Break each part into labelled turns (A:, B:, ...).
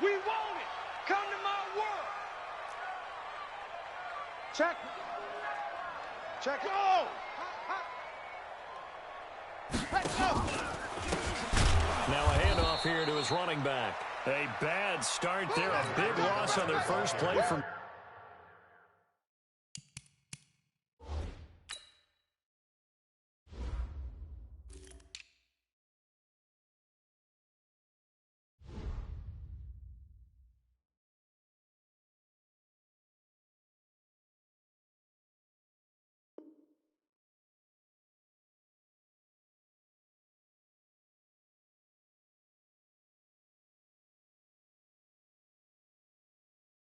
A: We want it. Come to my world.
B: Check. Check.
A: Go.
B: Let's go.
C: Now a handoff here to his running back. A bad start there. A big loss on their first play from...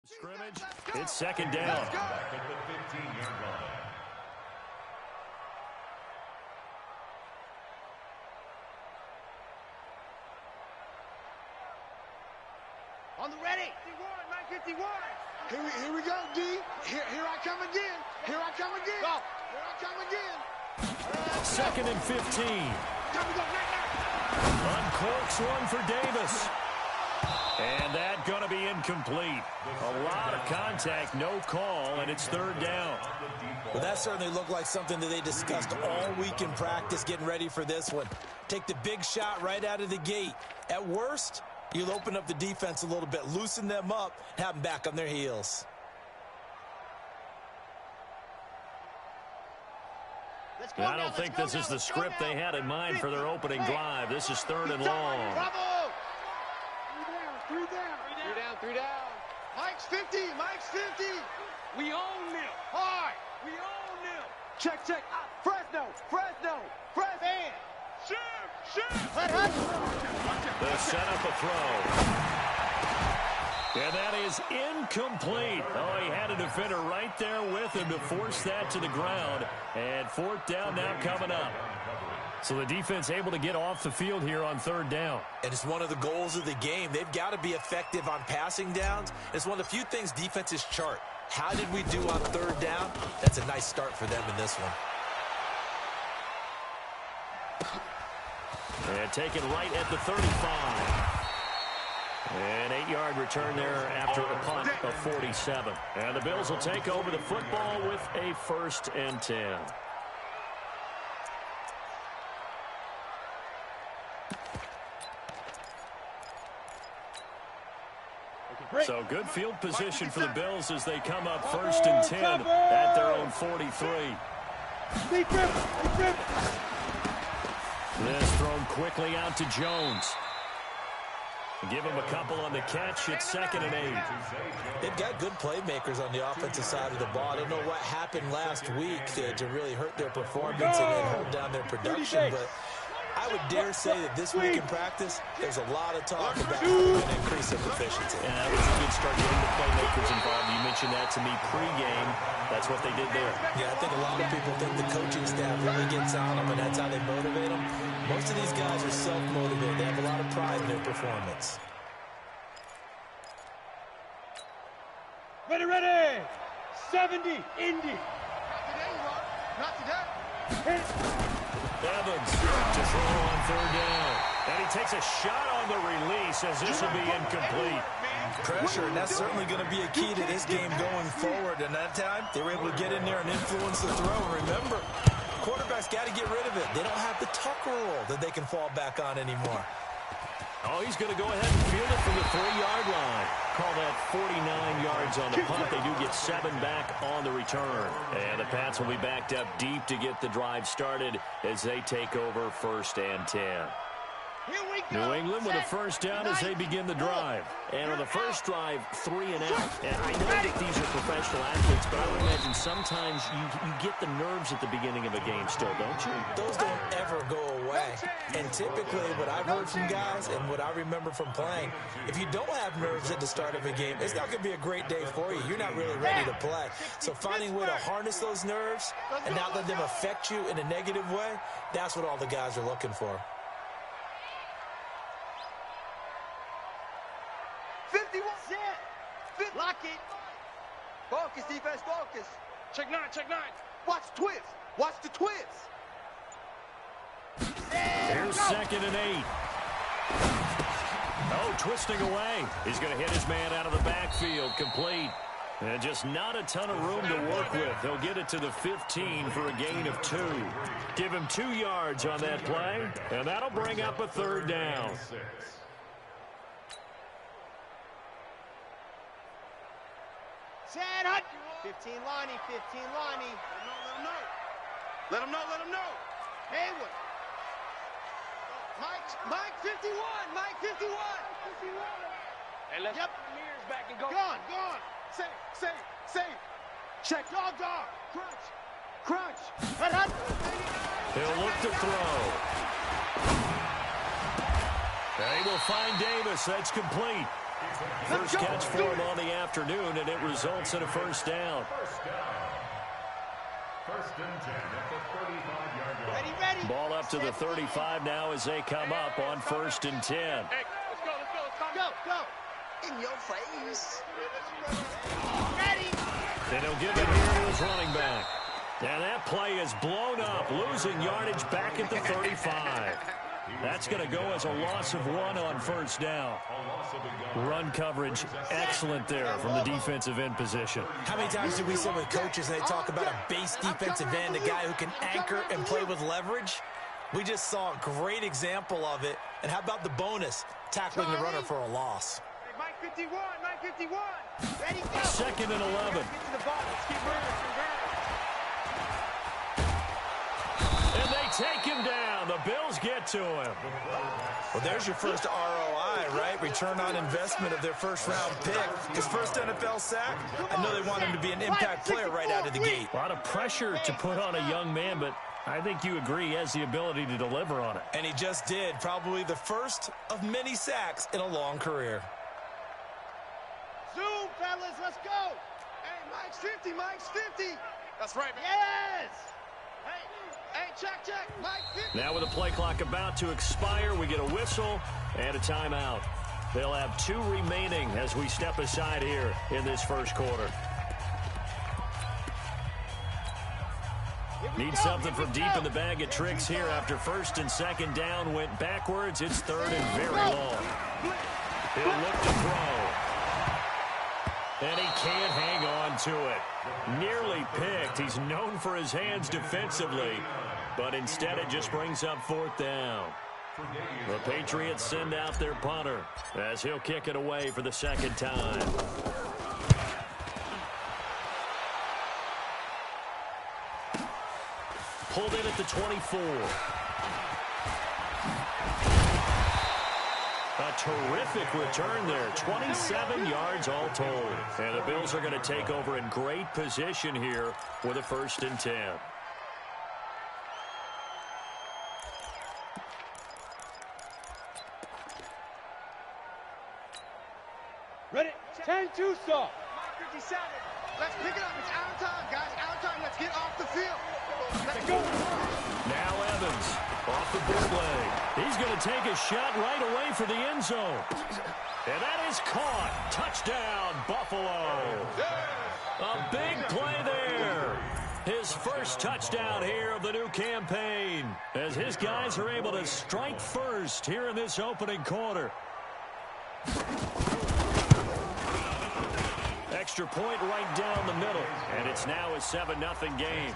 C: scrimmage. It's second down.
D: Back at the 15-yard line.
A: On the ready. 951.
B: Here we go, D. Here I come again. Here I come again.
A: Go.
B: Here I come again.
C: Second and 15.
B: Time to go.
C: Uncorks one for Davis. And that going to be incomplete. A lot of contact, no call, and it's third down.
E: Well, that certainly looked like something that they discussed all week in practice, getting ready for this one. Take the big shot right out of the gate. At worst, you'll open up the defense a little bit, loosen them up, have them back on their heels.
C: I don't think this is the script they had in mind for their opening drive. This is third and long.
A: Three down.
B: Mike's 50. Mike's 50.
A: We own them.
B: Hard.
A: We own them.
B: Check. Fresno. Man.
A: Shoot.
C: They'll set up a throw. And that is incomplete. Oh, he had a defender right there with him to force that to the ground. And fourth down now coming up. So the defense able to get off the field here on third down.
E: And it's one of the goals of the game. They've got to be effective on passing downs. It's one of the few things defenses chart. How did we do on third down? That's a nice start for them in this one.
C: And taken right at the 35. An 8-yard return there after a punt of 47. And the Bills will take over the football with a 1st and 10. So good field position for the Bills as they come up 1st and 10 at their own 43. This thrown quickly out to Jones. Give him a couple on the catch. It's 2nd and 8.
E: They've got good playmakers on the offensive side of the ball. I don't know what happened last week to really hurt their performance and hold down their production, but I would dare say that this week in practice, there's a lot of talk about how they're going to increase their efficiency.
C: And that was a good start getting the playmakers involved. You mentioned that to me pregame. That's what they did there.
E: Yeah, I think a lot of people think the coaching staff really gets on them, and that's how they motivate them. Most of these guys are self-motivated. They have a lot of pride in their performance.
A: Ready. 70, Indy.
B: Not today.
C: Evans to throw on third down. And he takes a shot on the release as this will be incomplete.
E: Pressure, and that's certainly going to be a key to this game going forward. And that time, they were able to get in there and influence the throw. And remember, quarterbacks got to get rid of it. They don't have the tuck rule that they can fall back on anymore.
C: Oh, he's going to go ahead and field it from the 3-yard line. Call that 49 yards on the punt. They do get 7 back on the return. And the Pats will be backed up deep to get the drive started as they take over 1st and 10.
A: Here we go.
C: New England with a first down as they begin the drive. And on the first drive, 3 and out. And I know that these are professional athletes, but I would imagine sometimes you get the nerves at the beginning of a game still, don't you?
E: Those don't ever go away. And typically what I've heard from guys and what I remember from playing, if you don't have nerves at the start of a game, it's not going to be a great day for you. You're not really ready to play. So finding a way to harness those nerves and not let them affect you in a negative way, that's what all the guys are looking for.
A: 51. Lock it. Focus, defense, focus. Check 9.
B: Watch twist. Watch the twist.
C: Here's 2nd and 8. Oh, twisting away. He's going to hit his man out of the backfield. Complete. And just not a ton of room to work with. He'll get it to the 15 for a gain of 2. Give him 2 yards on that play, and that'll bring up a 3rd down.
A: Set, hut. 15 Lonnie, 15 Lonnie. Let him know. Let him know. Haywood. Mike 51. Mike 51. Hey, let's get the mirrors back and go. Gone. Safe. Check. Dog. Crunch. Hut.
C: He'll look to throw. They will find Davis. That's complete. First catch for him on the afternoon, and it results in a 1st down.
D: First and 10 at the 35-yard line.
A: Ready.
C: Ball up to the 35 now as they come up on 1st and 10.
A: Hey, let's go. In your face. Ready.
C: And he'll give it here to his running back. And that play is blown up, losing yardage back at the 35. That's going to go as a loss of 1 on 1st down. Run coverage, excellent there from the defensive end position.
E: How many times do we sit with coaches and they talk about a base defensive end, a guy who can anchor and play with leverage? We just saw a great example of it. And how about the bonus, tackling the runner for a loss?
A: Mike 51. Ready, go.
C: 2nd and 11.
A: Get to the ball. Let's keep running.
C: And they take him down. The Bills get to him.
E: Well, there's your first ROI, right? Return on investment of their 1st-round pick. His first NFL sack. I know they want him to be an impact player right out of the gate.
C: A lot of pressure to put on a young man, but I think you agree he has the ability to deliver on it.
E: And he just did. Probably the first of many sacks in a long career.
A: Zoom, fellas, let's go. Hey, Mike's 50. That's right, man. Yes. Hey, check. Mike 50.
C: Now with the play clock about to expire, we get a whistle and a timeout. They'll have 2 remaining as we step aside here in this 1st quarter. Need something from deep in the bag of tricks here after 1st and 2nd down went backwards. It's 3rd and very long. He'll look to throw. And he can't hang on to it. Nearly picked. He's known for his hands defensively, but instead it just brings up 4th down. The Patriots send out their punter as he'll kick it away for the 2nd time. Pulled in at the 24. A terrific return there. 27 yards all told. And the Bills are going to take over in great position here with a 1st and 10.
A: Ready. 10-2 stop. 57. Let's pick it up. It's out of time, guys. Out of time. Let's get off the field. Let's go.
C: Now Evans off the bootleg. He's going to take a shot right away for the end zone. And that is caught. Touchdown, Buffalo. A big play there. His first touchdown here of the new campaign as his guys are able to strike first here in this opening quarter. Extra point right down the middle, and it's now a 7-0 game.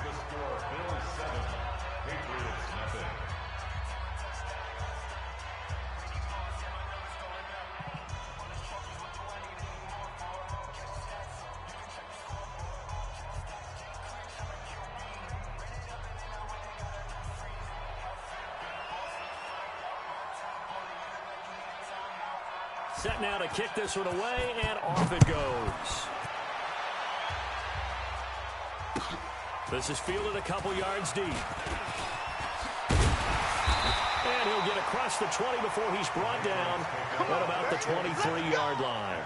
C: Set now to kick this one away, and off it goes. This is fielded a couple yards deep. And he'll get across the 20 before he's brought down at about the 23-yard line.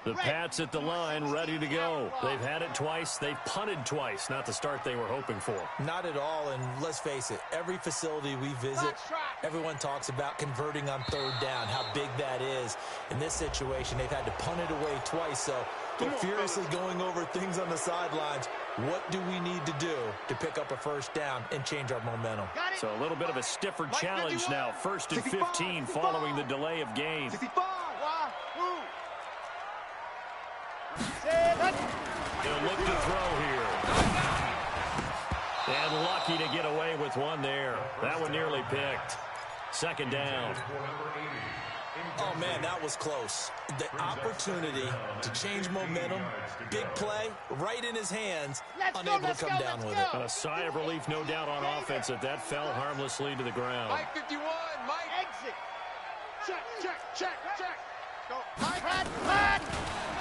C: The Pats at the line, ready to go. They've had it twice. They've punted twice. Not the start they were hoping for.
E: Not at all, and let's face it, every facility we visit, everyone talks about converting on third down, how big that is. In this situation, they've had to punt it away twice, so they're furiously going over things on the sidelines. What do we need to do to pick up a first down and change our momentum?
C: So a little bit of a stiffer challenge now. 1st and 15 following the delay of game. He'll look to throw here. And lucky to get away with one there. That one nearly picked. 2nd down.
E: Oh, man, that was close. The opportunity to change momentum, big play, right in his hands, unable to come down with it.
C: A sigh of relief, no doubt, on offense that fell harmlessly to the ground.
A: Mike 51, Mike. Exit. Check. Go. Mike.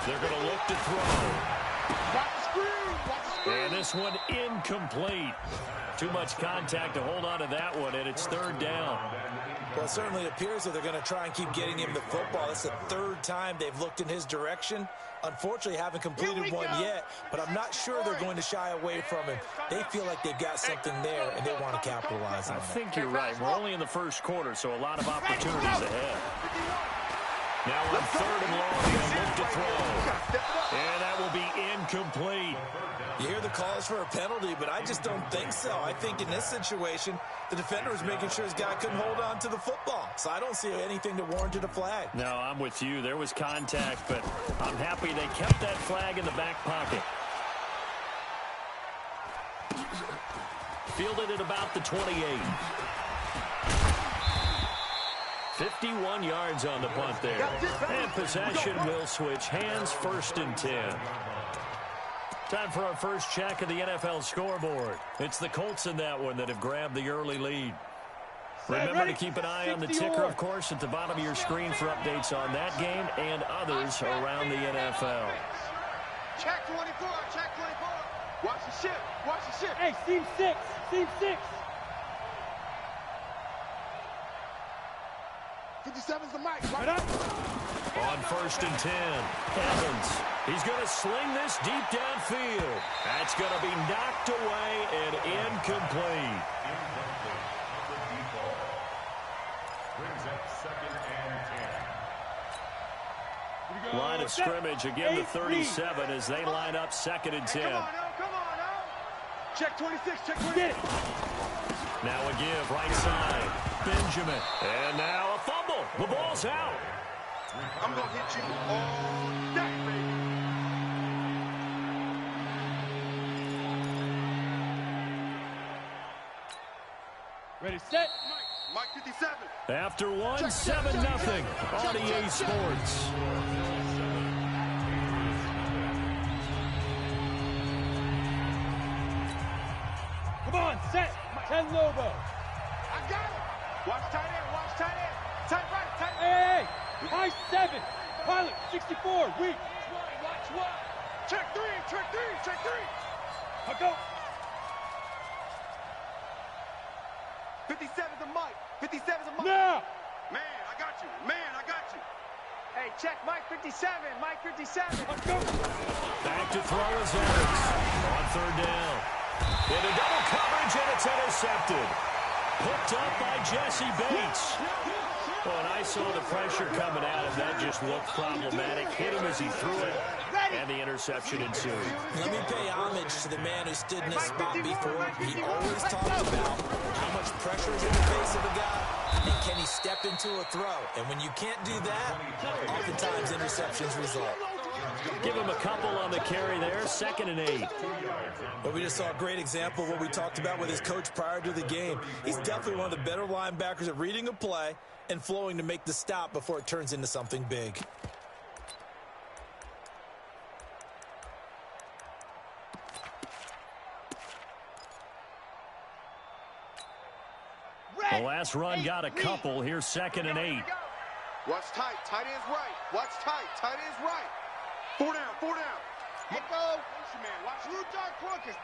C: They're going to look to throw.
A: Watch the screen.
C: And this one incomplete. Too much contact to hold on to that one, and it's 3rd down.
E: Well, it certainly appears that they're going to try and keep getting him the football. It's the 3rd time they've looked in his direction. Unfortunately, haven't completed one yet, but I'm not sure they're going to shy away from him. They feel like they've got something there, and they want to capitalize on it.
C: I think you're right. We're only in the 1st quarter, so a lot of opportunities ahead. Now on 3rd and long, they'll look to throw. And that will be incomplete.
E: You hear the calls for a penalty, but I just don't think so. I think in this situation, the defender was making sure his guy couldn't hold on to the football. So I don't see anything that warranted a flag.
C: No, I'm with you. There was contact, but I'm happy they kept that flag in the back pocket. Fielded at about the 28. 51 yards on the punt there. And possession will switch hands. 1st and 10. Time for our first check of the NFL scoreboard. It's the Colts in that one that have grabbed the early lead. Remember to keep an eye on the ticker, of course, at the bottom of your screen for updates on that game and others around the NFL.
A: Check 24. Watch the ship.
F: Hey, seam 6.
B: 57's the mic.
F: Right up.
C: On 1st and 10, Evans. He's going to sling this deep downfield. That's going to be knocked away and incomplete.
D: Brings up 2nd and 10.
C: Line of scrimmage again to 37 as they line up 2nd and 10.
A: Come on, now. Check 26.
F: Get it.
C: Now a give, right side. Benjamin. And now a fumble. The ball's out.
A: I'm going to hit you all day, baby.
F: Ready, set.
A: Mike 57.
C: After one, 7-0 on EA Sports.
F: Come on, set. 10 Lobo.
A: I got it. Watch tight end. Tight right.
F: Hey. High 7. Pilot 64. Weak.
A: Watch one. Check 3.
F: I'll go.
A: 57's the mic. 57's the mic.
F: Now.
A: Man, I got you. Hey, check Mike 57.
F: Let's go.
C: Back to throw is Evans. On 3rd down. Into double coverage, and it's intercepted. Picked up by Jesse Bates. Well, and I saw the pressure coming at him. That just looked problematic. Hit him as he threw it, and the interception ensued.
E: Let me pay homage to the man who stood in this spot before. He always talked about how much pressure is in the face of a guy, and can he step into a throw. And when you can't do that, oftentimes interceptions result.
C: Give him a couple on the carry there. 2nd and 8.
E: But we just saw a great example of what we talked about with his coach prior to the game. He's definitely one of the better linebackers at reading a play and flowing to make the stop before it turns into something big.
C: The last run got a couple. Here's 2nd and 8.
A: Watch tight. Tight end's right. Watch tight. Tight end's right. 4 down. Echo. Watch Blue Dark Porkers.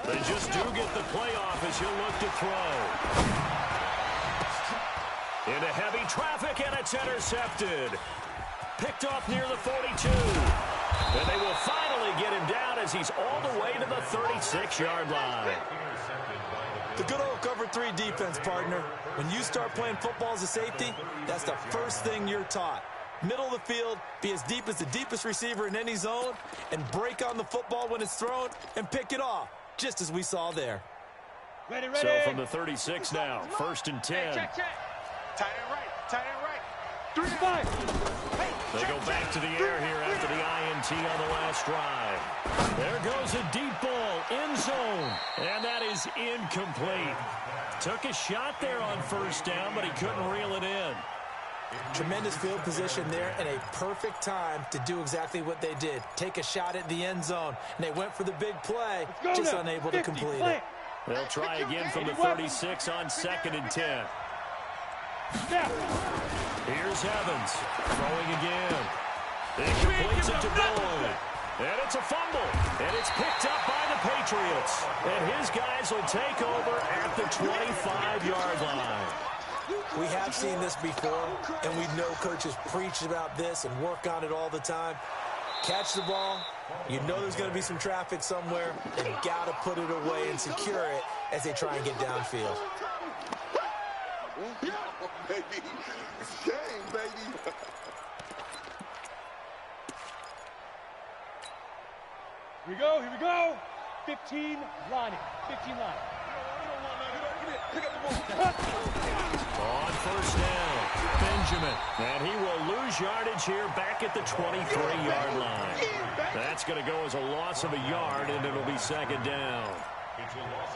C: They just do get the playoff as he'll look to throw. Into heavy traffic, and it's intercepted. Picked off near the 42. And they will finally get him down as he's all the way to the 36-yard line.
E: The good old cover 3 defense, partner. When you start playing football as a safety, that's the first thing you're taught. Middle of the field, be as deep as the deepest receiver in any zone, and break on the football when it's thrown and pick it off, just as we saw there.
F: Ready.
C: So from the 36 now, 1st and 10.
A: Check. Tight end right. 3
F: 5.
C: They go back to the air here after the INT on the last drive. There goes a deep ball, end zone, and that is incomplete. Took a shot there on 1st down, but he couldn't reel it in.
E: Tremendous field position there and a perfect time to do exactly what they did. Take a shot at the end zone, and they went for the big play, just unable to complete it.
C: They'll try again from the 36 on 2nd and 10. Here's Evans, throwing again. He completes it to Boyd. And it's a fumble. And it's picked up by the Patriots. And his guys will take over at the 25-yard line.
E: We have seen this before, and we know coaches preach about this and work on it all the time. Catch the ball. You know there's going to be some traffic somewhere. They've got to put it away and secure it as they try and get downfield.
B: Baby, it's game, baby.
F: Here we go. 15 line.
C: On 1st down, Benjamin. And he will lose yardage here back at the 23-yard line. That's going to go as a loss of a yard, and it'll be 2nd down.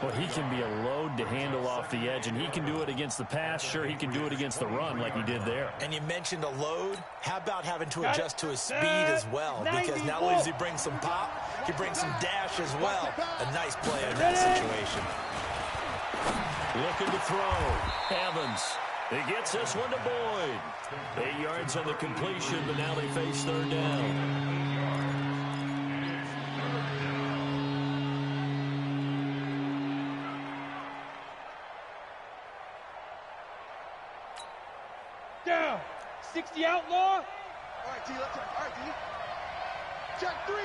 G: Well, he can be a load to handle off the edge, and he can do it against the pass. Sure, he can do it against the run like he did there.
E: And you mentioned a load. How about having to adjust to his speed as well? Because not only does he bring some pop, he brings some dash as well. A nice play in that situation.
C: Looking to throw. Evans. He gets this one to Boyd. 8 yards on the completion, but now they face 3rd down.
F: Down. 60 outlaw.
B: All right, D, let's check. All right, D. Check 3.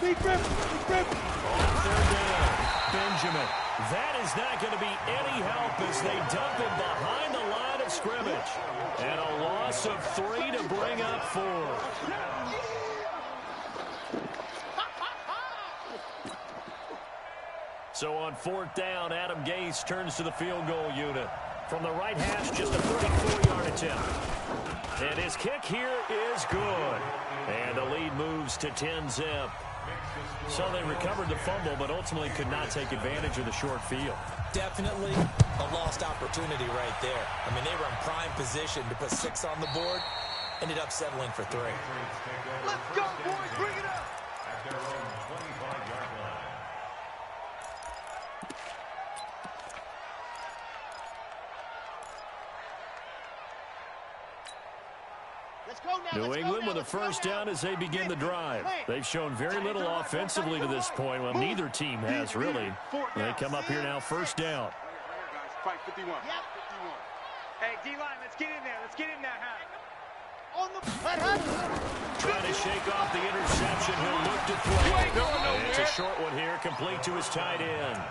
F: Big rip.
C: On 3rd down, Benjamin. That is not going to be any help as they dump him behind the line of scrimmage. And a loss of 3 to bring up 4. So on 4th down, Adam Gase turns to the field goal unit. From the right hash, just a 34-yard attempt. And his kick here is good. And the lead moves to 10-zip. So they recovered the fumble, but ultimately could not take advantage of the short field.
E: Definitely a lost opportunity right there. I mean, they were in prime position to put 6 on the board. Ended up settling for 3.
A: Let's go, boys. Bring it up.
D: At their own 25-yard line.
C: New England with a 1st down as they begin the drive. They've shown very little offensively to this point. Well, neither team has really. They come up here now, 1st down.
A: Fight 51. Hey, D-line, let's get in there. Let's get in there, On the
C: Trying to shake off the interception. He'll look to throw. And it's a short one here, complete to his tight end.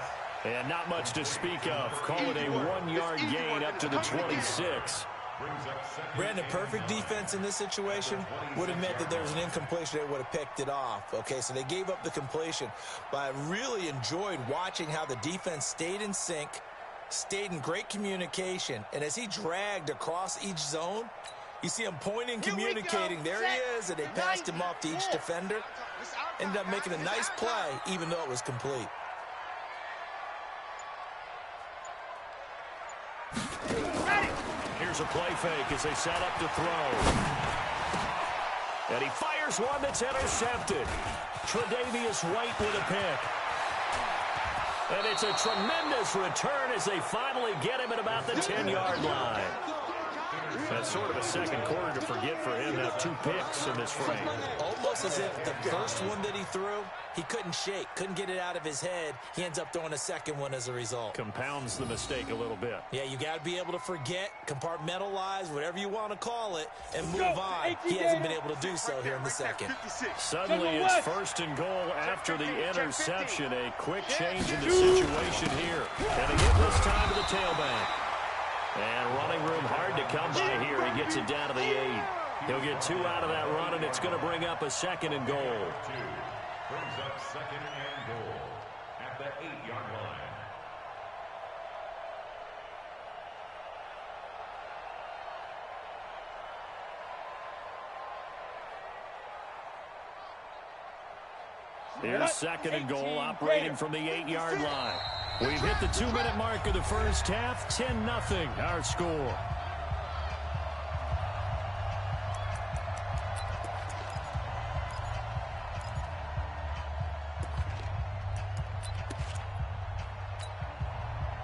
C: And not much to speak of. Call it a 1-yard gain up to the 26.
E: Brandon, perfect defense in this situation would have meant that there was an incompletion. They would have picked it off. Okay, so they gave up the completion. But I really enjoyed watching how the defense stayed in sync, stayed in great communication. And as he dragged across each zone, you see him pointing, communicating. There he is, and they passed him off to each defender. Ended up making a nice play, even though it was complete.
C: Here's a play fake as they set up to throw. And he fires one that's intercepted. Tre'Davious White with a pick. And it's a tremendous return as they finally get him at about the 10-yard line. That's sort of a second quarter to forget for him to have 2 picks in this frame.
E: Almost as if the first one that he threw He couldn't shake, couldn't get it out of his head. He ends up throwing a second one as a result.
C: Compounds the mistake a little bit.
E: Yeah, you got to be able to forget, compartmentalize, whatever you want to call it, and move on. He hasn't been able to do so here in the second.
C: Suddenly it's first and goal after the interception. A quick change in the situation here. And again this time to the tailback. And running room hard to come by here. He gets it down to the 8. He'll get 2 out of that run, and it's going to bring up a second and goal.
D: Brings up second and goal at the 8-yard line.
C: Here's second and goal, operating from the 8-yard line. We've hit the 2-minute mark of the first half. 10-0 our score.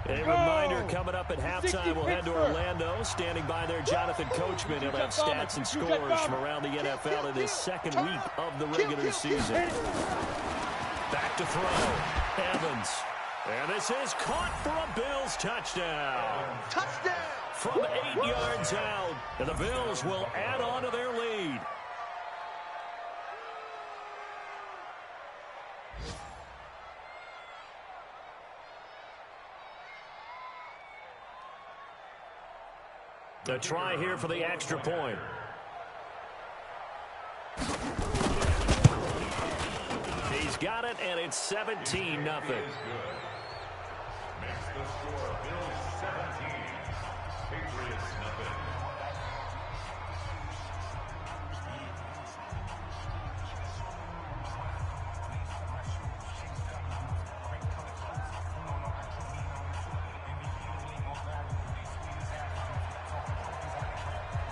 C: A reminder, coming up at halftime, we'll head to Orlando. Standing by there, Jonathan Coachman. He'll have stats and scores from around the NFL in this second week of the regular season. Back to throw. Evans. And this is caught for a Bills touchdown.
A: Touchdown!
C: From 8 yards out. And the Bills will add on to their lead. A try here for the extra point. He's got it, and it's 17-0.
D: Makes the score Bills 17, Patriots nothing.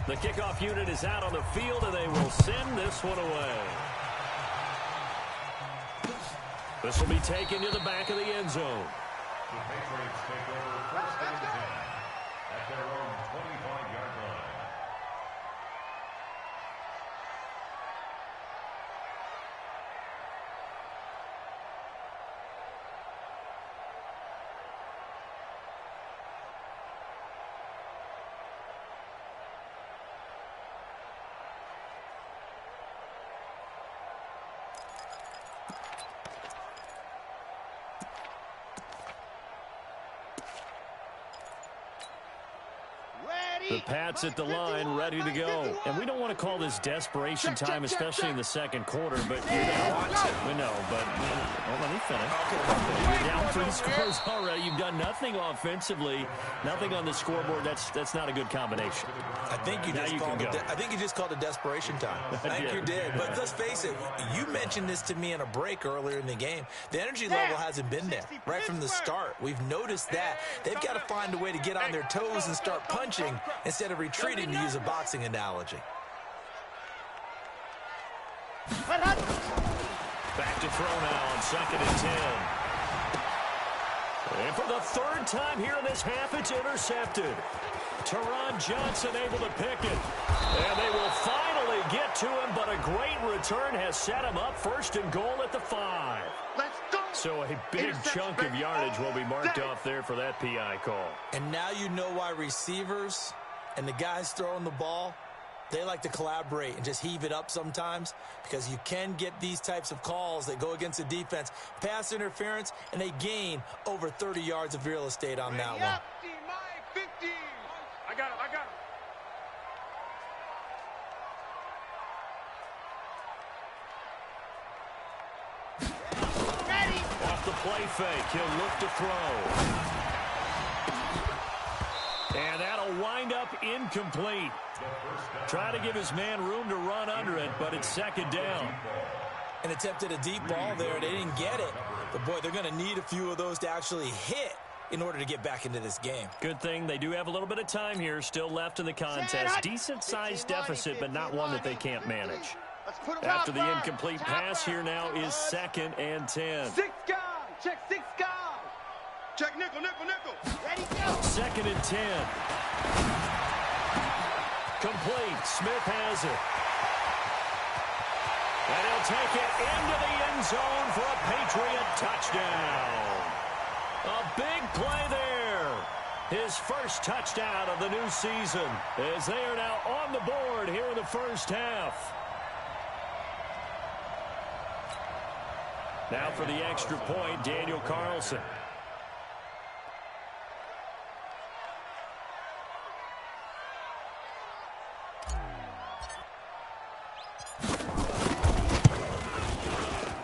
C: The kickoff unit is out on the field, and they will send this one away. This will be taken to the back of the end zone.
D: The Patriots take over first and 10 at their own 25-yard line.
C: The Pats at the line, ready to go. And we don't want to call this desperation time, especially in the second quarter, but you know, let me finish. You're down 3 scores already. You've done nothing offensively, nothing on the scoreboard. That's not a good combination.
E: I think you just called it desperation time. I think you did. But let's face it, you mentioned this to me in a break earlier in the game. The energy level hasn't been there right from the start. We've noticed that. They've got to find a way to get on their toes and start punching instead of retreating, to use a boxing analogy.
C: Back to throw now on second and 10. And for the third time here in this half, it's intercepted. Teron Johnson able to pick it. And they will finally get to him, but a great return has set him up first and goal at the 5.
A: Let's go!
C: So a big chunk of yardage will be marked off there for that PI call.
E: And now you know why receivers and the guys throwing the ball, they like to collaborate and just heave it up sometimes, because you can get these types of calls that go against the defense, pass interference, and they gain over 30 yards of real estate on that one.
F: I got him.
C: Off the play fake, he'll look to throw. And that'll wind up incomplete. Try to give his man room to run under it, but it's second down.
E: And attempted a deep ball there. They didn't get it. But, boy, they're going to need a few of those to actually hit in order to get back into this game.
C: Good thing they do have a little bit of time here still left in the contest. Decent-sized deficit, but not one that they can't manage. After the incomplete pass, here now is second and 10.
F: 6 guys. Check 6 guys.
A: Check nickel. Ready, go.
C: Second and 10. Complete. Smith has it. And he'll take it into the end zone for a Patriot touchdown. A big play there. His first touchdown of the new season as they are now on the board here in the first half. Now for the extra point, Daniel Carlson.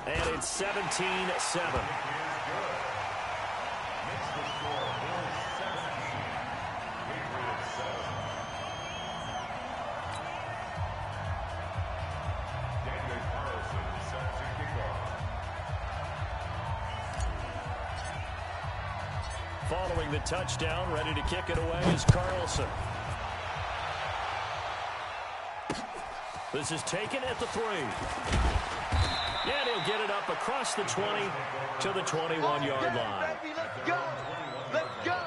C: And it's 17-7. Following the touchdown, ready to kick it away is Carlson. This is taken at the 3. And he'll get it up across the 20 to the 21-yard line.
A: Baby, let's go. Let's go.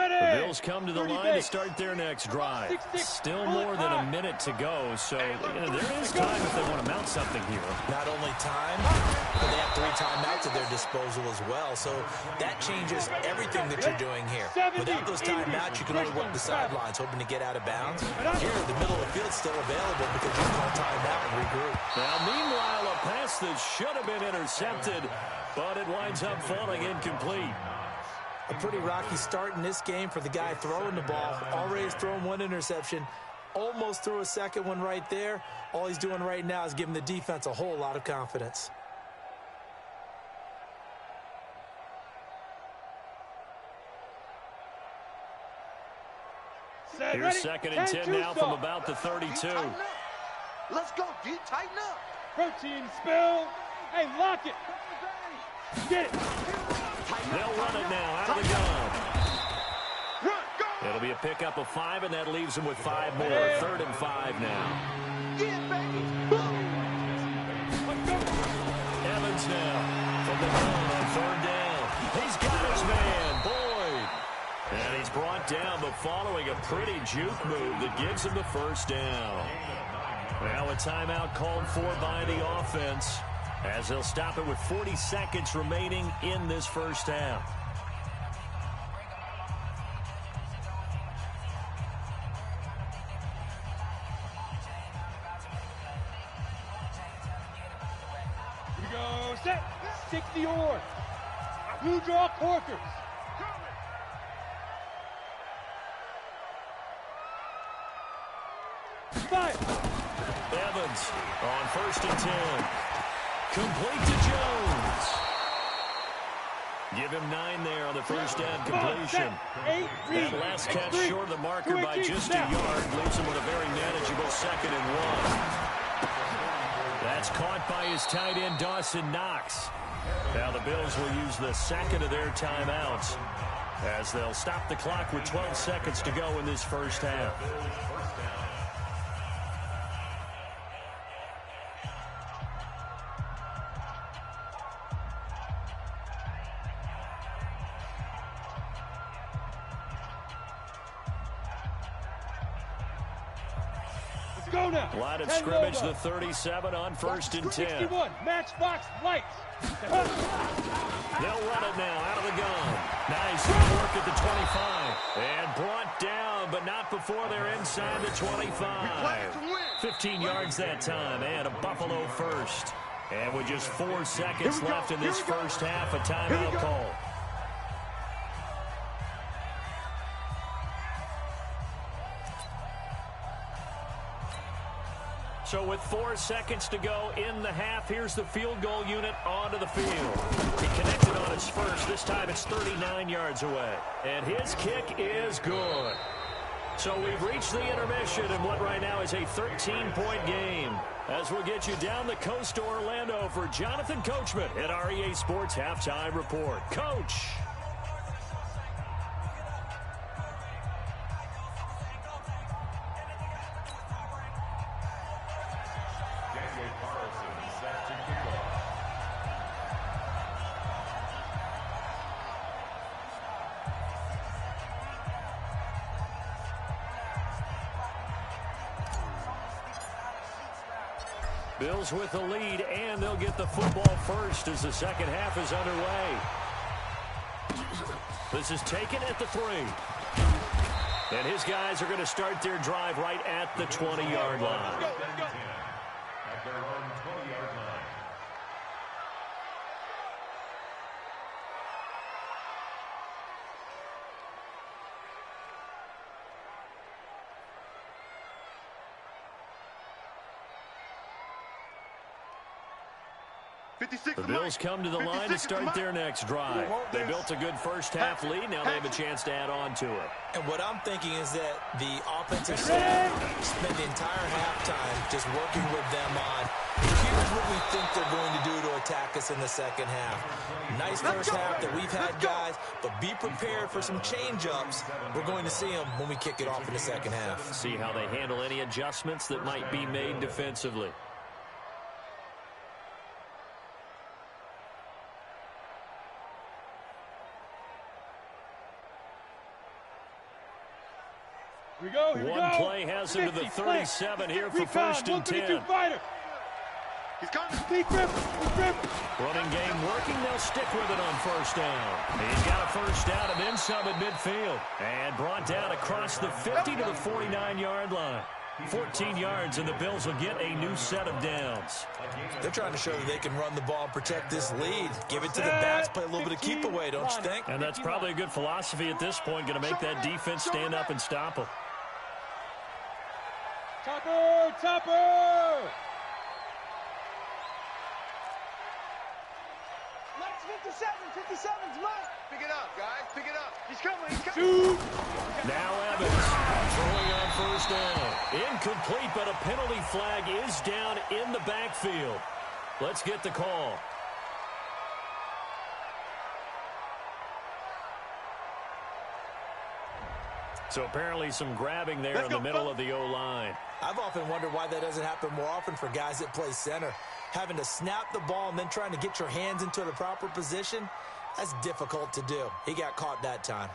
C: The Bills come to the line to start their next drive. Still more than a minute to go, so there is time if they want to mount something here.
E: Not only time, but they have 3 timeouts at their disposal as well, so that changes everything that you're doing here. Without those timeouts, you can only work the sidelines, hoping to get out of bounds. Here, the middle of the field's still available because you can call timeout and regroup.
C: Now, meanwhile, a pass that should have been intercepted, but it winds up falling incomplete.
E: A pretty rocky start in this game for the guy throwing the ball. Already has thrown 1 interception. Almost threw a second one right there. All he's doing right now is giving the defense a whole lot of confidence.
C: Here's 2nd and 10 now from about the 32.
A: Let's go, D. Tighten up.
F: Protein spill. Hey, lock it. Get it.
C: They'll run it now out of the gun. It'll be a pickup of 5, and that leaves them with 5 more. 3rd and 5 now. Evans now from the gun on 3rd down. He's got his man, Boyd. And he's brought down, but following a pretty juke move that gives him the 1st down. Now a timeout called for by the offense, as they'll stop it with 40 seconds remaining in this first half.
F: Here we go, set. 60 oars. Blue draw corkers. Fire.
C: Evans on 1st and 10. Complete to Jones. Give him 9 there on the 1st down completion. That last catch short of the marker by just a yard leaves him with a very manageable 2nd and 1. That's caught by his tight end, Dawson Knox. Now the Bills will use the 2nd of their timeouts as they'll stop the clock with 12 seconds to go in this first half. Line of scrimmage, the 37 on 1st and 10.
F: 61, matchbox lights.
C: They'll run it now out of the gun. Nice work at the 25. And brought down, but not before they're inside the 25. 15 yards that time, and a Buffalo first. And with just 4 seconds left in this first half, a timeout call. So with 4 seconds to go in the half, here's the field goal unit onto the field. He connected on his first. This time it's 39 yards away. And his kick is good. So we've reached the intermission in what right now is a 13-point game. As we'll get you down the coast to Orlando for Jonathan Coachman at our EA Sports Halftime Report. Coach. Bills with the lead, and they'll get the football first as the second half is underway. This is taken at the 3. And his guys are going to start their drive right at the 20-yard line.
D: At their own 20-yard line.
C: The Bills come to the line to start their next drive. They built a good first half lead. Now they have a chance to add on to it.
E: And what I'm thinking is that the offensive staff spent the entire halftime just working with them on, here's what we think they're going to do to attack us in the second half. Nice first half that we've had, guys, but be prepared for some change-ups. We're going to see them when we kick it off in the second half.
C: See how they handle any adjustments that might be made defensively. One play has him to the 37 here for first and 10.
A: He's coming.
C: Running game working. They'll stick with it on first down. He's got a first down and then some at midfield. And brought down across the 50 to the 49-yard line. 14 yards, and the Bills will get a new set of downs.
E: They're trying to show that they can run the ball and protect this lead. Give it to the backs, play a little bit of keep away, don't you think?
C: And that's probably a good philosophy at this point, going to make that defense stand up and stop them.
F: Topper!
A: Lex 57's mine. Pick it up, guys. Pick it up. He's coming.
F: Shoot!
C: Now Evans throwing on first down. Incomplete, but a penalty flag is down in the backfield. Let's get the call. So apparently some grabbing there in the middle of the O-line.
E: I've often wondered why that doesn't happen more often for guys that play center. Having to snap the ball and then trying to get your hands into the proper position, that's difficult to do. He got caught that time.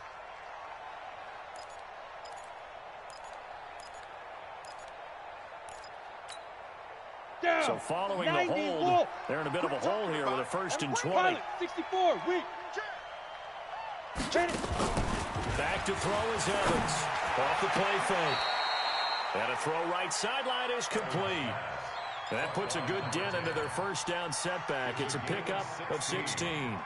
C: So following the hold, they're in a bit of a hole here with a first and 20.
F: 64, weak.
C: Back to throw is Evans. Off the play fake. And a throw right sideline is complete. That puts a good dent into their first down setback. It's a pickup of 16.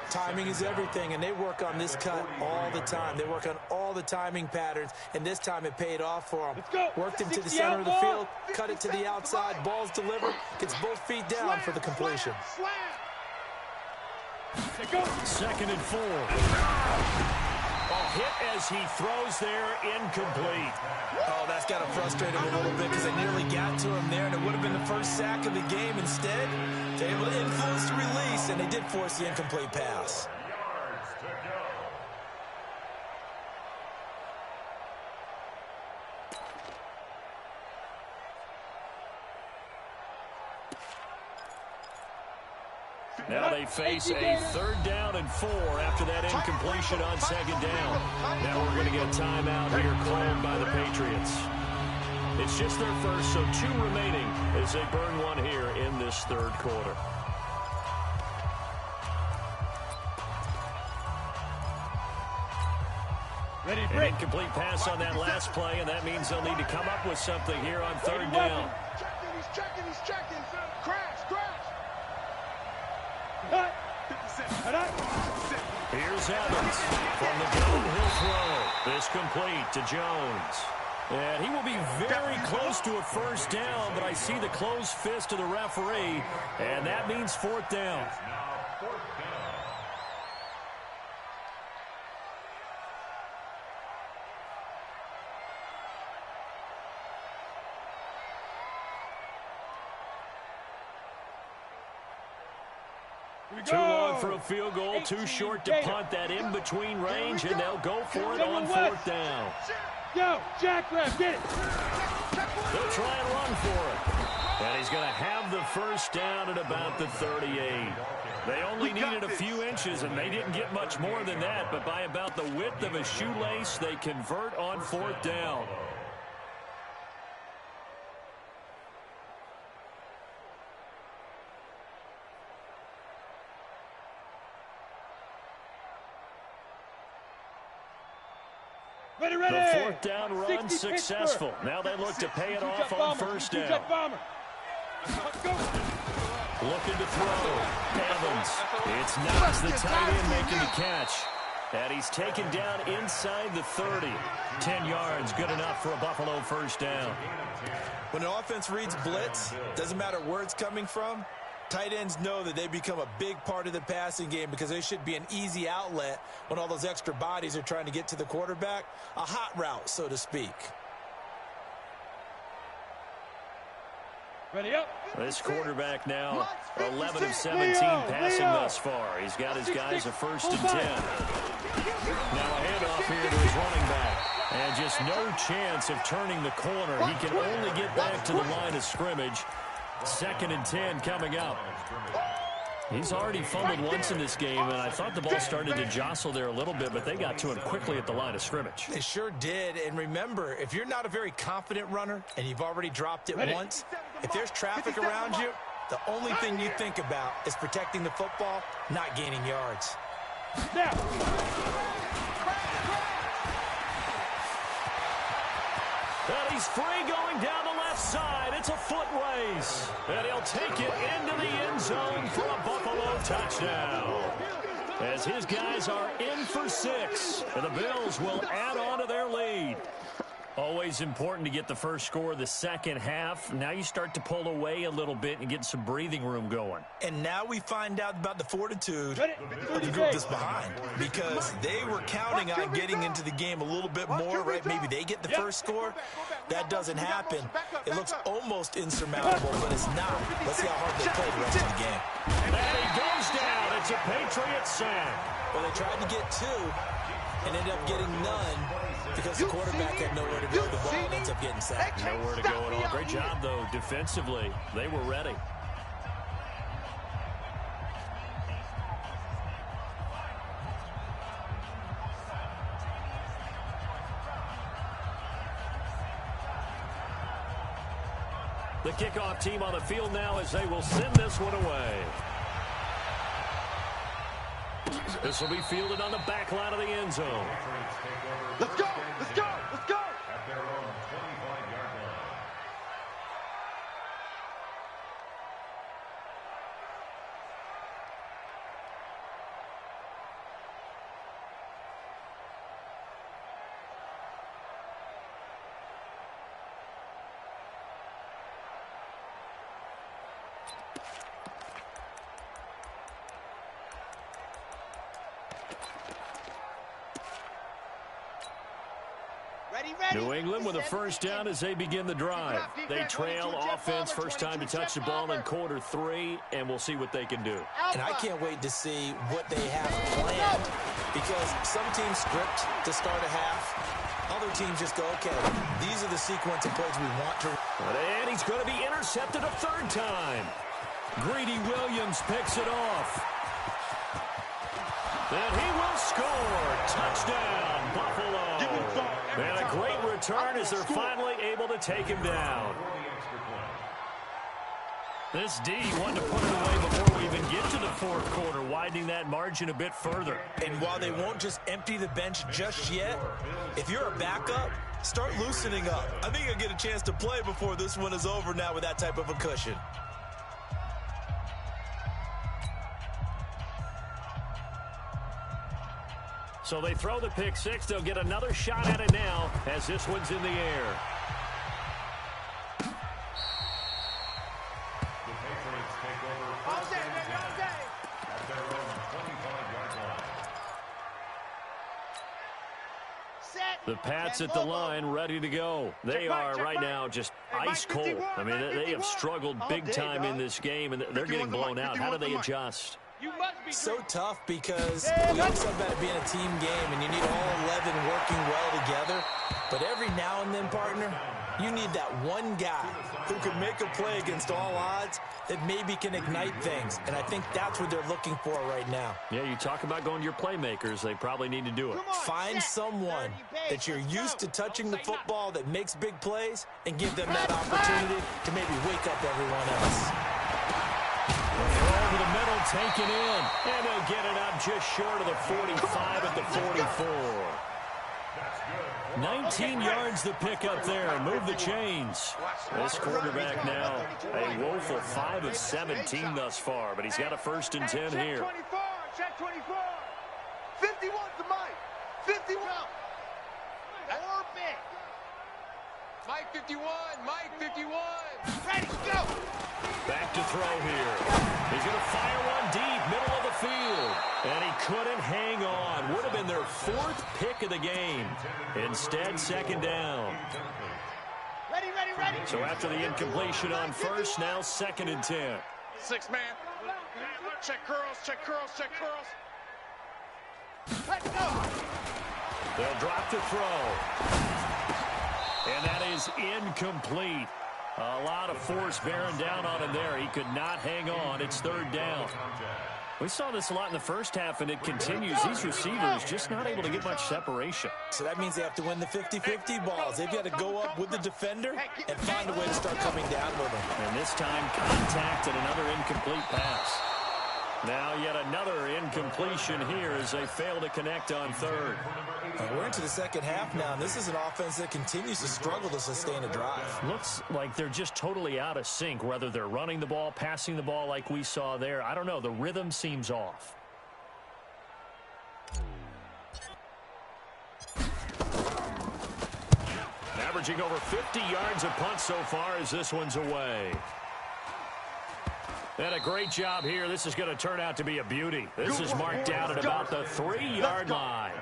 E: Timing is everything, and they work on this cut all the time. They work on all the timing patterns, and this time it paid off for them. Worked into the center of the field, cut it to the outside, ball's delivered, gets both feet down for the completion.
C: Second and 4. Hit as he throws there, incomplete.
E: Oh, that's got to frustrate him a little bit because they nearly got to him there, and it would have been the first sack of the game. Instead, they're able to influence the release, and they did force the incomplete pass.
C: Now they face a third down and 4 after that incompletion on second down. Now we're going to get a timeout here called by the Patriots. It's just their first, so 2 remaining as they burn one here in this third quarter. An incomplete pass on that last play, and that means they'll need to come up with something here on third down.
B: He's checking. Crash.
C: Here's Evans from the gun. He'll throw. This complete to Jones. And he will be very close to a first down, but I see the closed fist of the referee, and that means fourth down. Too long for a field goal, too short to punt that in-between range, and they'll go for it on fourth down.
F: Yo, Jackrabbit, get it.
C: They'll try and run for it. And he's going to have the first down at about the 38. They only needed a few inches, and they didn't get much more than that, but by about the width of a shoelace, they convert on fourth down.
F: Ready.
C: The fourth down run successful. Now they look to pay it off on first down. Looking to throw. Evans. It's Knox, the tight end, making the catch. And he's taken down inside the 30. 10 yards, good enough for a Buffalo first down.
E: When an offense reads blitz, doesn't matter where it's coming from, tight ends know that they become a big part of the passing game because they should be an easy outlet when all those extra bodies are trying to get to the quarterback. A hot route, so to speak.
F: Ready up.
C: This quarterback now 11 of 17 passing thus far. He's got his guys a 1st and 10. Now a handoff here to his running back. And just no chance of turning the corner. He can only get back to the line of scrimmage. 2nd and 10 coming up. He's already fumbled once in this game, and I thought the ball started to jostle there a little bit, but they got to him quickly at the line of scrimmage.
E: They sure did. And remember, if you're not a very confident runner and you've already dropped it once, if there's traffic around you, the only thing you think about is protecting the football, not gaining yards.
F: Now.
C: And he's free going down the left side. It's a foot race. And he'll take it into the end zone for a Buffalo touchdown. As his guys are in for 6. And the Bills will add on to their lead. Always important to get the first score of the second half. Now you start to pull away a little bit and get some breathing room going.
E: And now we find out about the fortitude of the group that's behind, because they were counting on getting into the game a little bit more, right? Maybe they get the first score. That doesn't happen. It looks almost insurmountable, but it's not. Let's see how hard they play the rest of the game.
C: And he goes down. It's a Patriot sack.
E: Well, they tried to get 2 and ended up getting none because the quarterback had nowhere to go. The ball ends up getting sacked.
C: Nowhere to go at all. Great job, though, defensively. They were ready. The kickoff team on the field now as they will send this one away. This will be fielded on the back line of the end zone.
A: Let's go! Let's go! Let's go!
D: At their own 25-yard line.
C: New England with a first down as they begin the drive. They trail offense first time to touch the ball in quarter 3, and we'll see what they can do.
E: And I can't wait to see what they have planned, because some teams script to start a half. Other teams just go, okay, these are the sequence of plays we want to.
C: And he's going to be intercepted a 3rd time. Greedy Williams picks it off. And he will score. Touchdown, Buffalo. And a great return as they're finally able to take him down. This D wanted to put it away before we even get to the 4th quarter, widening that margin a bit further.
E: And while they won't just empty the bench just yet, if you're a backup, start loosening up. I think you'll get a chance to play before this one is over now with that type of a cushion.
C: So they throw the pick 6. They'll get another shot at it now as this one's in the air.
D: The Patriots take over first and 10 at their own 25-yard line.
C: The Pats at the line ready to go. They are right now just ice cold. I mean, they have struggled big time in this game, and they're getting blown out. How do they adjust?
E: So tough, because we always talk about it being a team game and you need all 11 working well together. But every now and then, partner, you need that one guy who can make a play against all odds that maybe can ignite things. And I think that's what they're looking for right now.
C: Yeah, you talk about going to your playmakers. They probably need to do it.
E: Find someone that you're used to touching the football that makes big plays and give them that opportunity to maybe wake up everyone else.
C: Over the middle, taken in, and they'll get it up just short of the 45 at the 44.
D: That's good.
C: 19 yards the pick up there and move the chains. This quarterback now a woeful 5 of 17 thus far, but he's got a 1st and 10 here.
A: Check 24. 51 to Mike. 51. Orbit. Mike 51. Mike 51. Ready, go.
C: Back to throw here. He's going to fire one deep, middle of the field. And he couldn't hang on. Would have been their 4th pick of the game. Instead, 2nd down.
A: Ready, ready, ready.
C: So after the incompletion on 1st, now 2nd and 10.
A: 6 man. Check curls, check curls, check curls. Let's go.
C: They'll drop to throw. And that is incomplete. A lot of force bearing down on him there. He could not hang on. It's 3rd down. We saw this a lot in the first half, and it continues. These receivers just not able to get much separation.
E: So that means they have to win the 50-50 balls. They've got to go up with the defender and find a way to start coming down with him.
C: And this time, contact and another incomplete pass. Now yet another incompletion here as they fail to connect on 3rd.
E: We're into the 2nd half now, and this is an offense that continues to struggle to sustain a drive.
C: Looks like they're just totally out of sync, whether they're running the ball, passing the ball like we saw there. I don't know. The rhythm seems off. Averaging over 50 yards a punt so far as this one's away. And a great job here. This is going to turn out to be a beauty. This is marked down at about the 3-yard line.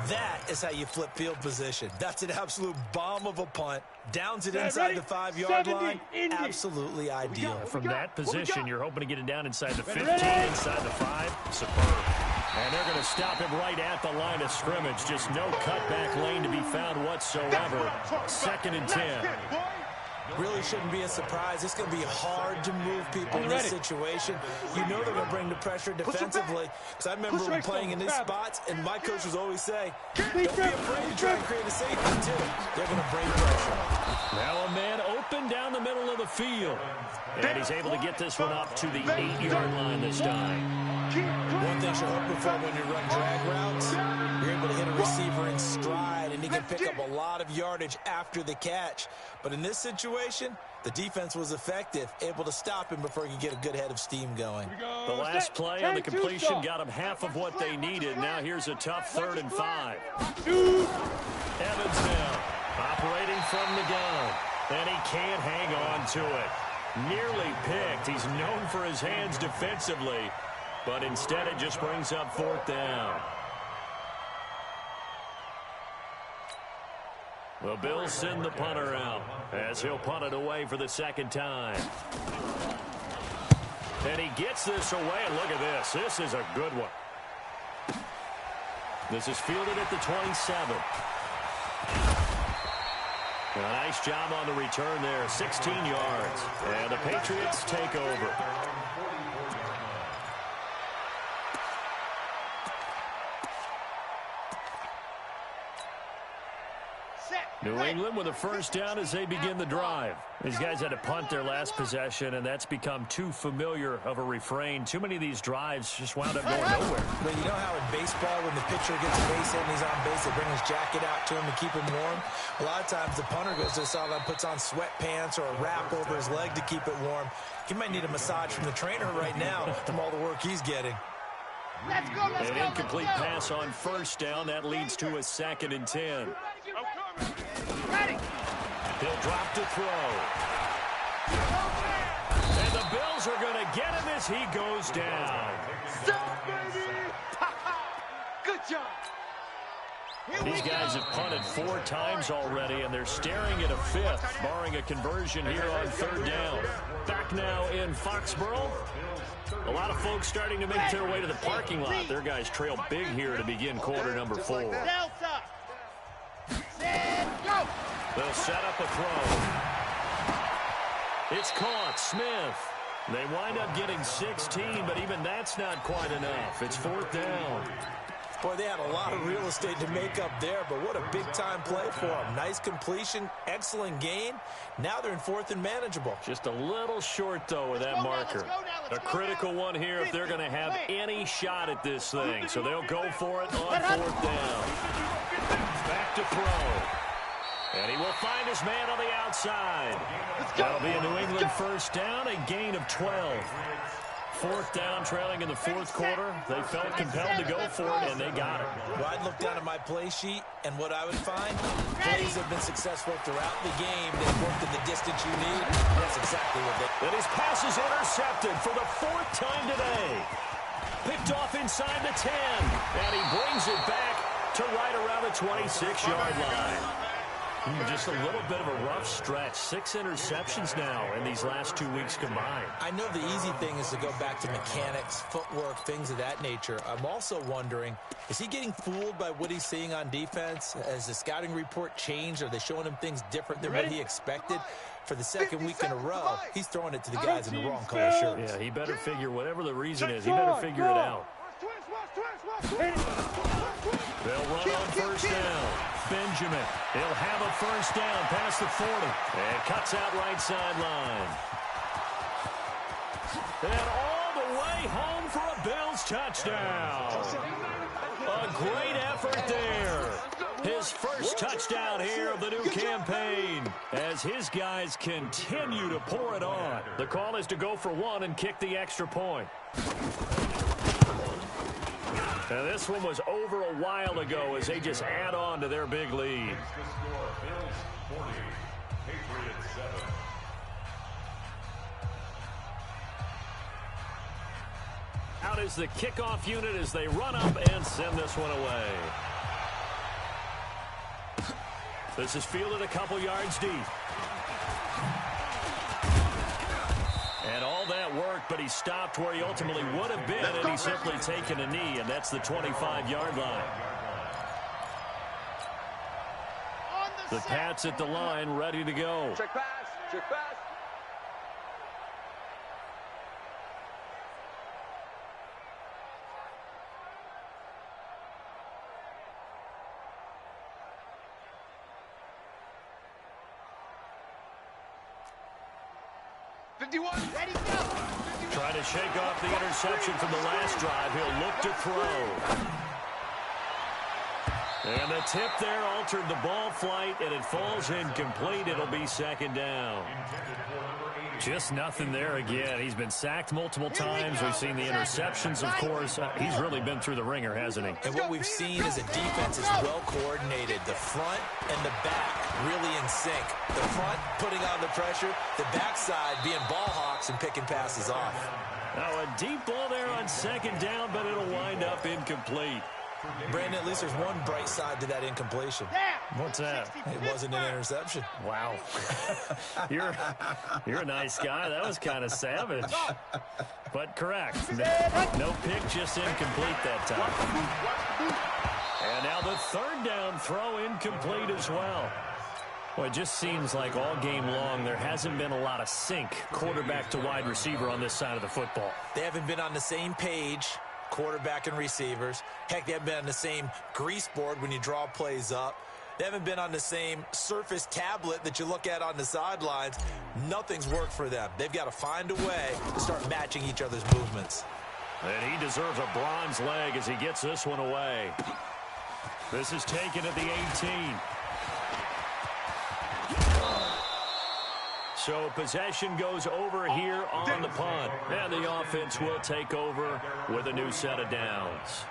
E: That is how you flip field position. That's an absolute bomb of a punt. Downs it inside the 5-yard line. Absolutely ideal.
C: From that position, you're hoping to get it down inside the 15, inside the 5. Superb. And they're going to stop him right at the line of scrimmage. Just no cutback lane to be found whatsoever. 2nd and 10.
E: Really shouldn't be a surprise. It's going to be hard to move people in this situation. You know they're going to bring the pressure defensively. Because I remember playing in these spots, and my coach was always saying, don't be afraid to try and create a safety, too. They're going to bring pressure.
C: Now a man open down the middle of the field. And he's able to get this one up to the 8-yard line this time.
E: One thing you're hoping for when you run drag routes, you're able to hit a receiver in stride, and he can pick up a lot of yardage after the catch. But in this situation, the defense was effective, able to stop him before he could get a good head of steam going.
C: The last play on the completion got him half of what they needed. Now here's a tough 3rd and 5. Evans now operating from the gun, and he can't hang on to it. Nearly picked. He's known for his hands defensively, but instead it just brings up 4th down. The Bills send the punter out as he'll punt it away for the 2nd time. And he gets this away, and look at this. This is a good one. This is fielded at the 27. A nice job on the return there, 16 yards. And the Patriots take over. New England with a 1st down as they begin the drive. These guys had to punt their last possession, and that's become too familiar of a refrain. Too many of these drives just wound up going nowhere.
E: But you know how in baseball, when the pitcher gets a base hit and he's on base, they bring his jacket out to him to keep him warm? A lot of times the punter goes to the sideline, puts on sweatpants or a wrap over his leg to keep it warm. He might need a massage from the trainer right now from all the work he's getting.
A: Let's go, let's
C: An
A: go,
C: incomplete
A: let's go.
C: pass on 1st down. That leads to a 2nd and 10.
A: Ready.
C: He'll drop to throw. And the Bills are going to get him as he goes down.
A: Good job.
C: These guys have punted 4 times already, and they're staring at a 5th, barring a conversion here on 3rd down. Back now in Foxborough. A lot of folks starting to make their way to the parking lot. Their guys trail big here to begin quarter number 4.
A: Delta. Set, go.
C: They'll set up a throw. It's caught. Smith. They wind up getting 16, but even that's not quite enough. It's 4th down.
E: Boy, they had a lot of real estate to make up there, but what a big-time play for them. Nice completion, excellent gain. Now they're in 4th and manageable.
C: Just a little short, though, with that marker. A critical one here if they're going to have any shot at this thing. So they'll go for it on 4th down. back to throw. And he will find his man on the outside. That'll be a New England first down, a gain of 12. Fourth down, trailing in the fourth quarter. They felt compelled to go for it, and they got it.
E: Well, I'd look down at my play sheet, and what I would find, plays have been successful throughout the game. They've worked in the distance you need. That's exactly what they...
C: And his pass is intercepted for the fourth time today. Picked off inside the 10, and he brings it back to right around the 26-yard line. Just a little bit of a rough stretch. 6 interceptions now in these last 2 weeks combined.
E: I know the easy thing is to go back to mechanics, footwork, things of that nature. I'm also wondering, is he getting fooled by what he's seeing on defense? Has the scouting report changed? Are they showing him things different than what he expected? For the second week in a row, he's throwing it to the guys in the wrong color shirts.
C: Yeah, he better figure, whatever the reason is, he better figure it out. They'll run on first down. Benjamin, he'll have a first down past the 40. And cuts out right sideline. And all the way home for a Bills touchdown. A great effort there. His first touchdown here of the new campaign as his guys continue to pour it on. The call is to go for one and kick the extra point. And this one was over a while ago as they just add on to their big lead.
D: Bills 40, Patriots 7.
C: Out is the kickoff unit as they run up and send this one away. This is fielded a couple yards deep. And all that worked, but he stopped where he ultimately would have been, and he's simply taken a knee, and that's the 25-yard line. The Pats at the line, ready to go.
A: Check pass. Check pass.
C: Trying to shake off the interception from the last drive. He'll look to throw. And the tip there altered the ball flight, and it falls incomplete. It'll be second down.
G: Just nothing there again. He's been sacked multiple times. We've seen the interceptions, of course. He's really been through the ringer, hasn't he?
E: And what we've seen is a defense is well coordinated. The front and the back really in sync. The front putting on the pressure, the backside being ball hawks and picking passes off.
C: Now a deep ball there on second down, but it'll wind up incomplete.
E: Brandon, at least there's one bright side to that incompletion.
G: What's that?
E: It wasn't an interception.
G: Wow. You're a nice guy. That was kind of savage. But correct. No pick, just incomplete that time. And now the third down throw incomplete as well. Well, it just seems like all game long there hasn't been a lot of sync quarterback to wide receiver on this side of the football.
E: They haven't been on the same page, quarterback and receivers. Heck, they haven't been on the same grease board when you draw plays up. They haven't been on the same surface tablet that you look at on the sidelines. Nothing's worked for them. They've got to find a way to start matching each other's movements.
C: And he deserves a bronze leg as he gets this one away. This is taken at the 18. So possession goes over here on the punt. And the offense will take over with a new set of downs.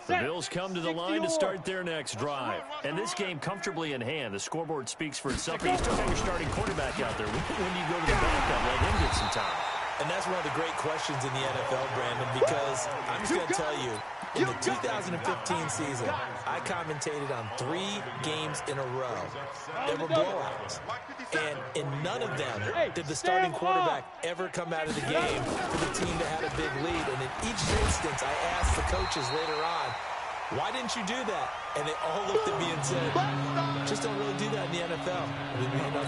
C: The Bills come to the line to start their next drive. And this game comfortably in hand. The scoreboard speaks for itself. You still got your starting quarterback out there. When do you go to the backup? Let him get some time.
E: And that's one of the great questions in the NFL, Brandon, because I'm just going to tell you, in the 2015 season, I commentated on 3 games in a row. They were blowouts. And in none of them did the starting quarterback ever come out of the game for the team that had a big lead. And in each instance, I asked the coaches later on, Why didn't you do that? And they all looked at me and said, just don't really do that in the NFL.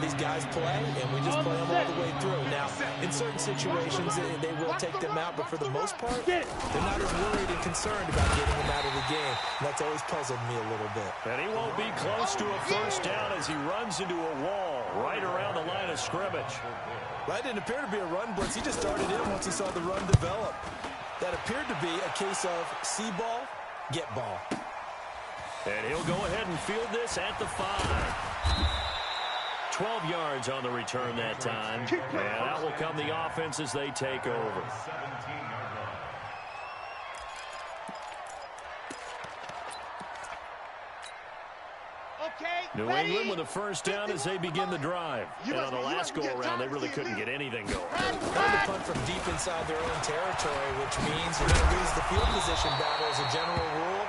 E: These guys play, and we just play them all the way through. Now, in certain situations, they will take them out, but for the most part, they're not as worried and concerned about getting them out of the game. And that's always puzzled me a little bit.
C: And he won't be close to a first down as he runs into a wall right around the line of scrimmage.
E: That didn't appear to be a run blitz. He just started in once he saw the run develop. That appeared to be a case of see ball, get ball.
C: And he'll go ahead and field this at the 5. 12 yards on the return that time. And out will come the offense as they take over. New England with a first down as they begin the drive. And on the last go-around, they really couldn't get anything going.
E: Trying to punt from deep inside their own territory, which means you're going to lose the field position battle as a general rule.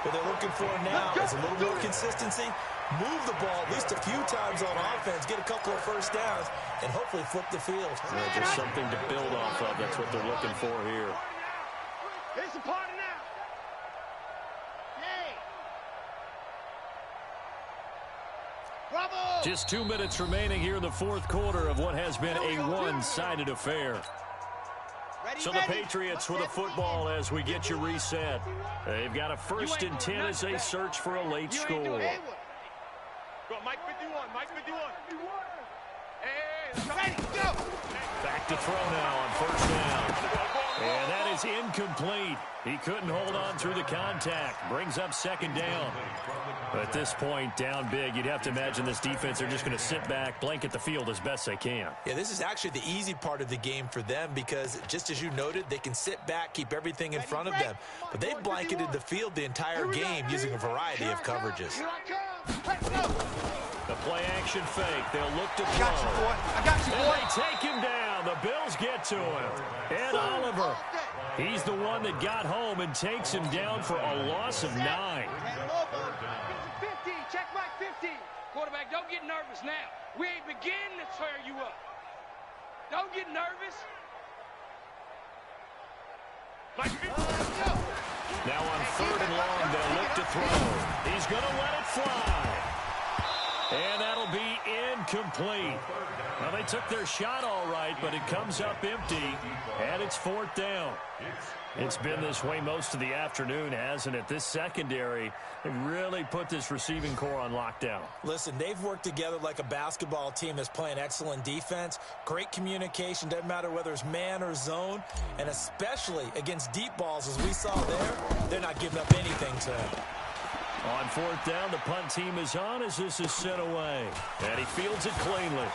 E: What they're looking for now is a little more consistency, move the ball at least a few times on offense, get a couple of first downs, and hopefully flip the field.
C: Just something to build off of. That's what they're looking for here.
A: It's a party now. Bravo!
C: Just 2 minutes remaining here in the fourth quarter of what has been a one-sided affair. So the Patriots with a football as we get you reset. They've got a 1st and 10 as they search for a late score.
A: Go, Mike 51, Mike 51. Hey, ready, go!
C: Back to throw now on first down. And that is incomplete. He couldn't hold on through the contact. Brings up 2nd down. At this point, down big, you'd have to imagine this defense, they're just going to sit back, blanket the field as best they can.
E: Yeah, this is actually the easy part of the game for them because, just as you noted, they can sit back, keep everything in front of them. But they've blanketed the field the entire game using a variety of coverages.
C: The play-action fake. They'll look to throw.
A: I got you, boy.
C: And they take him down. The Bills get to him. Ed Oliver. He's the one that got home and takes him down for a loss of 9.
F: 50, check my 50. Quarterback, don't get nervous now. We ain't beginning to tear you up. Don't get nervous.
C: Now on 3rd and long, they'll look to throw. He's going to let it fly. And that'll be incomplete. Now, they took their shot all right, but it comes up empty, and it's 4th down. It's been this way most of the afternoon, hasn't it? This secondary, they really put this receiving core on lockdown.
E: Listen, they've worked together like a basketball team that's playing excellent defense. Great communication, doesn't matter whether it's man or zone, and especially against deep balls, as we saw there, they're not giving up anything to him.
C: On 4th down, the punt team is on as this is sent away. And he fields it cleanly.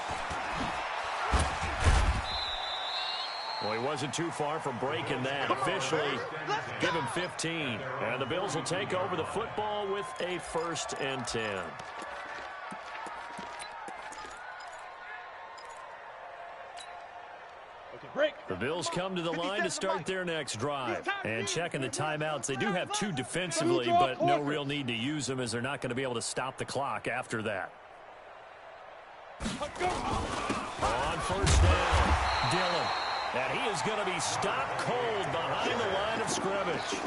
C: Well, he wasn't too far from breaking that. Officially, give him 15. And the Bills will take over the football with a 1st and 10. The Bills come to the line to start their next drive. And checking the timeouts, they do have 2 defensively, but no real need to use them as they're not going to be able to stop the clock after that. On 1st down, Dillon. And he is going to be stopped cold behind the line of scrimmage.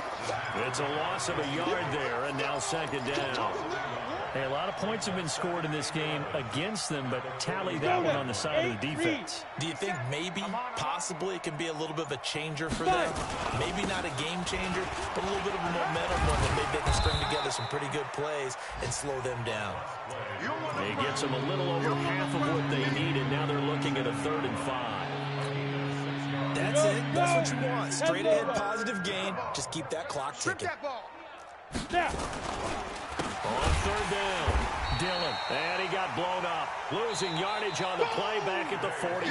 C: It's a loss of a yard there, and now 2nd down. Hey, a lot of points have been scored in this game against them, but tally that one on the side of the defense.
E: Do you think maybe, possibly, it can be a little bit of a changer for them? Maybe not a game changer, but a little bit of a momentum one that maybe they can string together some pretty good plays and slow them down.
C: He gets them a little over half of what they needed. Now they're looking at a 3rd and 5.
E: That's it. That's what you want. Straight ahead, positive gain. Just keep that clock ticking.
C: On 3rd down, Dillon. And he got blown up. Losing yardage on the play back at the 44.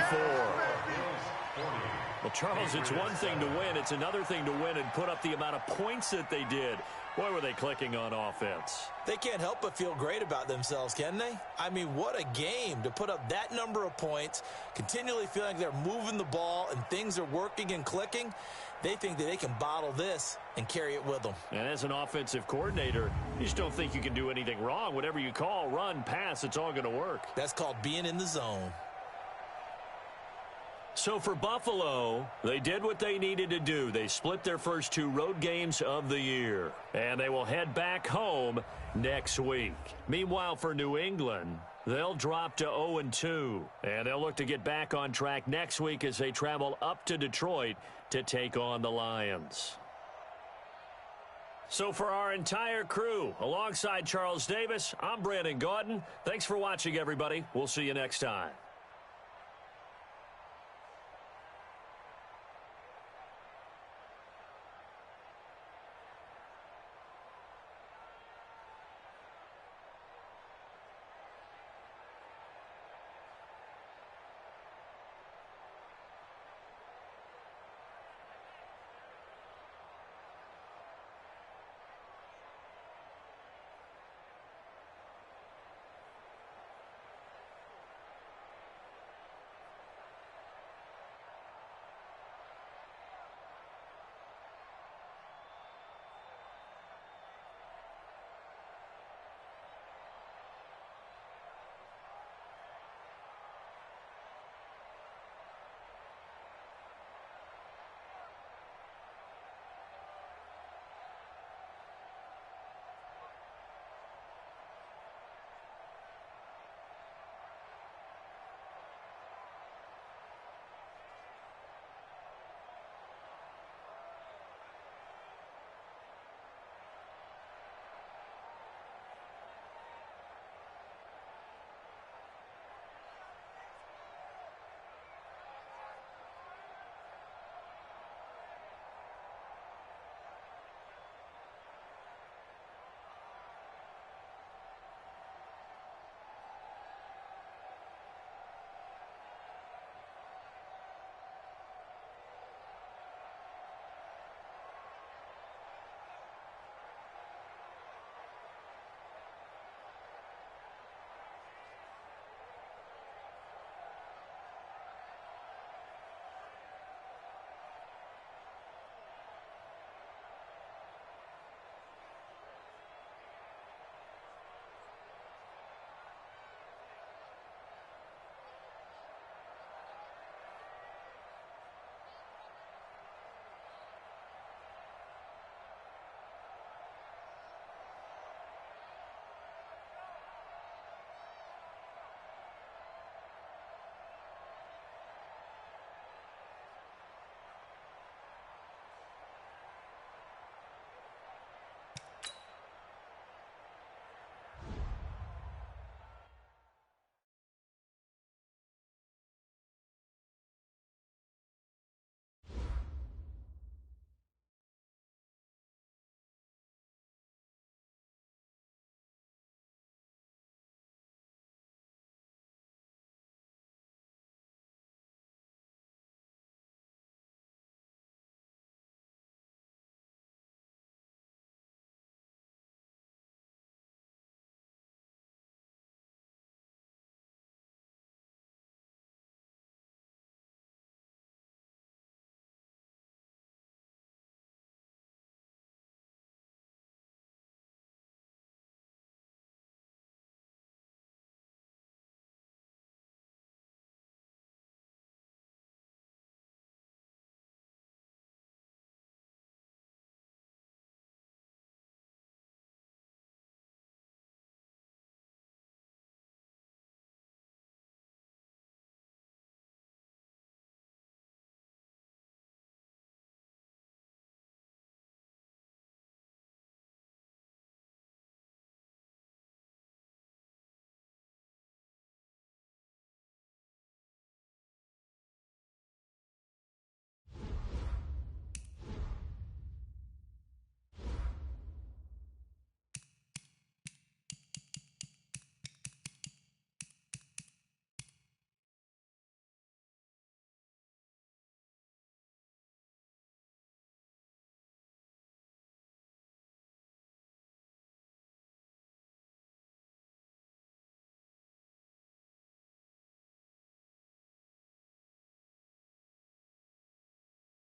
C: Well, Charles, it's one thing to win. It's another thing to win and put up the amount of points that they did. Boy, were they clicking on offense.
E: They can't help but feel great about themselves, can they? I mean, what a game to put up that number of points, continually feeling like they're moving the ball and things are working and clicking. They think that they can bottle this and carry it with them.
C: And as an offensive coordinator, you just don't think you can do anything wrong. Whatever you call, run, pass, it's all going to work.
E: That's called being in the zone.
C: So for Buffalo, they did what they needed to do. They split their first 2 road games of the year, and they will head back home next week. Meanwhile, for New England, they'll drop to 0-2, and they'll look to get back on track next week as they travel up to Detroit to take on the Lions. So for our entire crew, alongside Charles Davis, I'm Brandon Gaudin. Thanks for watching, everybody. We'll see you next time.